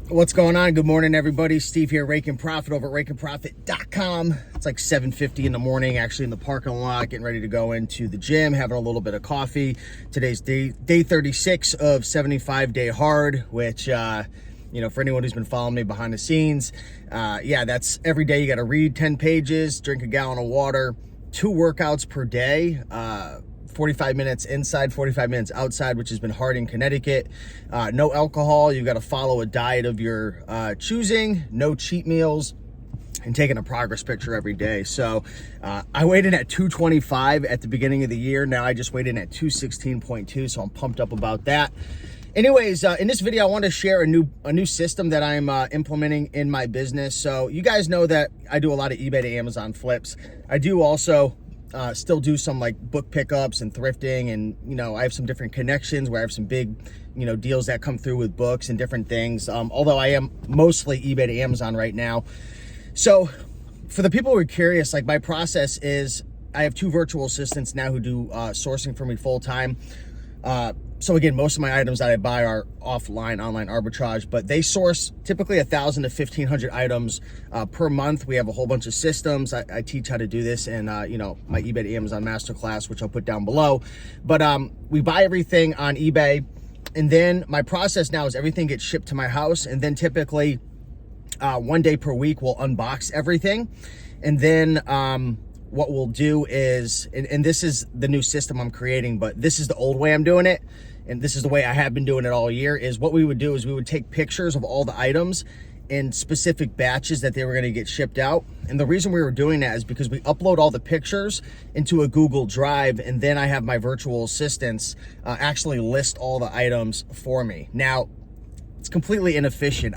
What's going on? Good morning, everybody. Steve here, Rake and Profit over at rakeandprofit.com. It's like 7:50 in the morning, actually in the parking lot, getting ready to go into the gym, having a little bit of coffee. Today's day 36 of 75-day hard, which, for anyone who's been following me behind the scenes, that's every day you got to read 10 pages, drink a gallon of water, 2 workouts per day, 45 minutes inside, 45 minutes outside, which has been hard in Connecticut. No alcohol. You got to follow a diet of your choosing, no cheat meals, and taking a progress picture every day. So I weighed in at 225 at the beginning of the year. Now I just weighed in at 216.2, so I'm pumped up about that. Anyways, in this video, I want to share a new system that I'm implementing in my business. So you guys know that I do a lot of eBay to Amazon flips. I do also still do some like book pickups and thrifting, and I have some different connections where I have some big deals that come through with books and different things, although I am mostly eBay to Amazon right now. So for the people who are curious, like my process is I have 2 virtual assistants now who do sourcing for me full-time. So again, most of my items that I buy are offline, online arbitrage, but they source typically 1,000 to 1,500 items per month. We have a whole bunch of systems. I teach how to do this in my eBay to Amazon masterclass, which I'll put down below. But we buy everything on eBay, and then my process now is everything gets shipped to my house, and then typically 1 day per week we'll unbox everything, and then what we'll do is, and this is the new system I'm creating, but this is the old way I'm doing it, and this is the way I have been doing it all year, is what we would do is we would take pictures of all the items in specific batches that they were going to get shipped out. And the reason we were doing that is because we upload all the pictures into a Google Drive, and then I have my virtual assistants actually list all the items for me. Now, it's completely inefficient.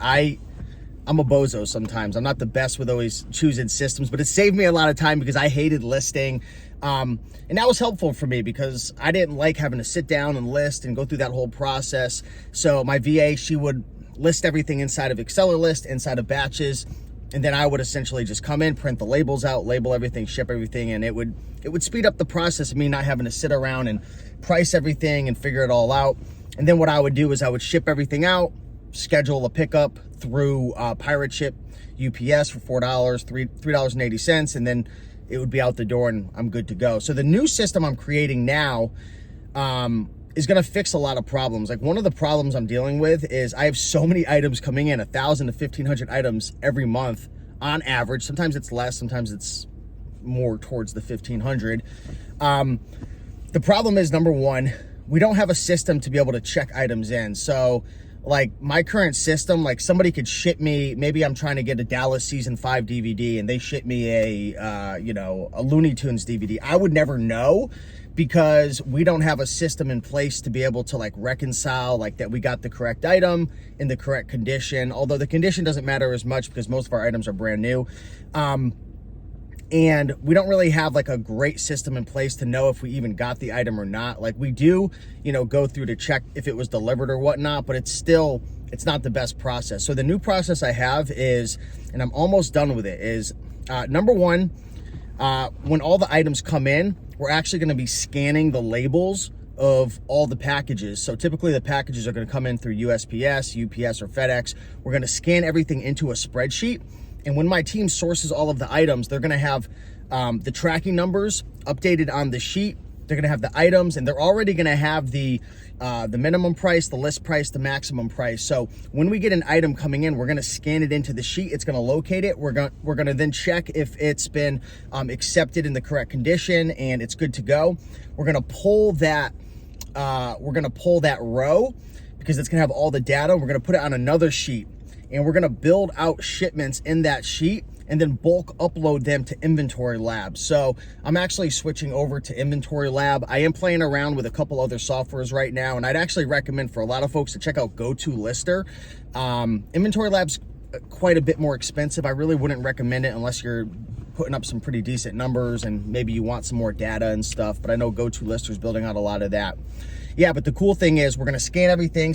I'm a bozo sometimes. I'm not the best with always choosing systems, but it saved me a lot of time because I hated listing. And that was helpful for me because I didn't like having to sit down and list and go through that whole process. So my VA, she would list everything inside of Exceller list, inside of batches, and then I would essentially just come in, print the labels out, label everything, ship everything, and it would speed up the process of me not having to sit around and price everything and figure it all out. And then what I would do is I would ship everything out, schedule a pickup through Pirate Ship UPS for $4, $3.80, and then it would be out the door and I'm good to go. So the new system I'm creating now is going to fix a lot of problems. Like one of the problems I'm dealing with is I have so many items coming in, 1,000 to 1,500 items every month on average. Sometimes it's less, sometimes it's more towards the 1,500. The problem is, number one, we don't have a system to be able to check items in. So like my current system, like somebody could ship me, maybe I'm trying to get a Dallas season 5 DVD and they ship me a Looney Tunes DVD. I would never know because we don't have a system in place to be able to like reconcile like that we got the correct item in the correct condition. Although the condition doesn't matter as much because most of our items are brand new. And we don't really have like a great system in place to know if we even got the item or not. Like we do, go through to check if it was delivered or whatnot, but it's not the best process. So the new process I have is, and I'm almost done with it, is number one, when all the items come in, we're actually going to be scanning the labels of all the packages. So typically the packages are going to come in through USPS, UPS, or FedEx. We're going to scan everything into a spreadsheet. And when my team sources all of the items, they're going to have the tracking numbers updated on the sheet. They're going to have the items, and they're already going to have the minimum price, the list price, the maximum price. So when we get an item coming in, we're going to scan it into the sheet. It's going to locate it. We're going to then check if it's been accepted in the correct condition and it's good to go. We're going to pull that. Row because it's going to have all the data. We're going to put it on another sheet. And we're gonna build out shipments in that sheet and then bulk upload them to Inventory Lab. So I'm actually switching over to Inventory Lab. I am playing around with a couple other softwares right now, and I'd actually recommend for a lot of folks to check out GoToLister. Inventory Lab's quite a bit more expensive. I really wouldn't recommend it unless you're putting up some pretty decent numbers and maybe you want some more data and stuff, but I know GoToLister is building out a lot of that. Yeah, but the cool thing is we're gonna scan everything.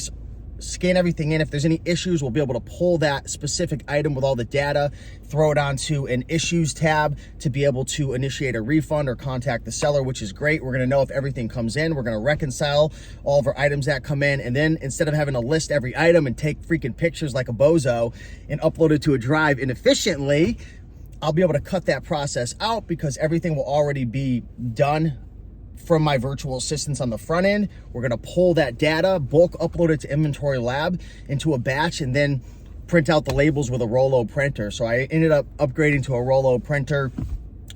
scan everything in. If there's any issues, we'll be able to pull that specific item with all the data, throw it onto an issues tab to be able to initiate a refund or contact the seller, which is great. We're gonna know if everything comes in. We're gonna reconcile all of our items that come in. And then instead of having to list every item and take freaking pictures like a bozo and upload it to a drive inefficiently, I'll be able to cut that process out because everything will already be done from my virtual assistants on the front end. We're gonna pull that data, bulk upload it to Inventory Lab into a batch, and then print out the labels with a Rollo printer. So I ended up upgrading to a Rollo printer,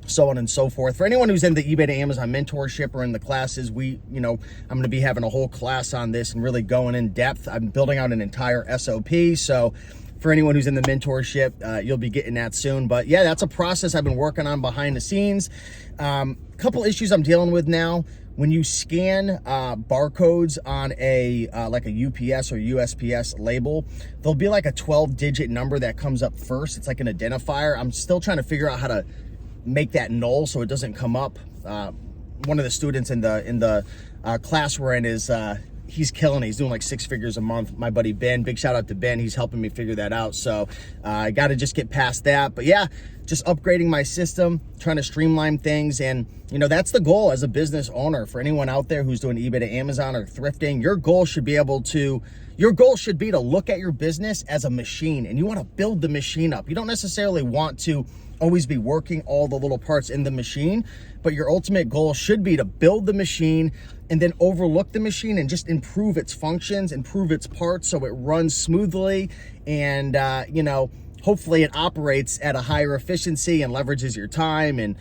so on and so forth. For anyone who's in the eBay to Amazon mentorship or in the classes, I'm gonna be having a whole class on this and really going in depth. I'm building out an entire SOP. So for anyone who's in the mentorship, you'll be getting that soon. But yeah, that's a process I've been working on behind the scenes. Couple issues I'm dealing with now. When you scan barcodes on like a UPS or USPS label, there'll be like a 12-digit number that comes up first. It's like an identifier. I'm still trying to figure out how to make that null so it doesn't come up. One of the students in the class we're in is he's killing it. He's doing like 6 figures a month. My buddy Ben, big shout out to Ben. He's helping me figure that out. So I got to just get past that. But yeah, just upgrading my system, trying to streamline things. And that's the goal as a business owner. For anyone out there who's doing eBay to Amazon or thrifting, your goal should be to look at your business as a machine, and you want to build the machine up. You don't necessarily want to always be working all the little parts in the machine, but your ultimate goal should be to build the machine and then overlook the machine and just improve its functions, improve its parts so it runs smoothly, and hopefully it operates at a higher efficiency and leverages your time and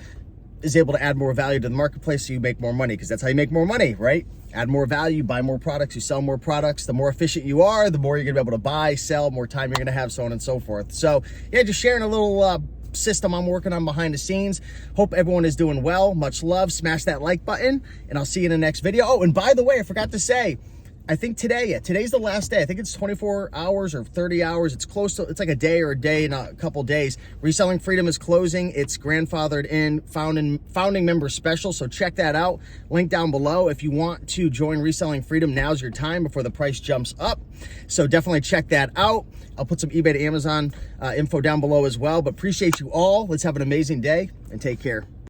is able to add more value to the marketplace so you make more money, because that's how you make more money, right? Add more value, buy more products, you sell more products. The more efficient you are, the more you're gonna be able to buy, sell, more time you're gonna have, so on and so forth. So yeah, just sharing a little system I'm working on behind the scenes. Hope everyone is doing well. Much love. Smash that like button, and I'll see you in the next video. Oh, and by the way, I forgot to say, I think today's the last day. I think it's 24 hours or 30 hours. It's like a day or a day and a couple days. Reselling Freedom is closing. It's grandfathered in founding member special. So check that out. Link down below. If you want to join Reselling Freedom, now's your time before the price jumps up. So definitely check that out. I'll put some eBay to Amazon info down below as well. But appreciate you all. Let's have an amazing day and take care.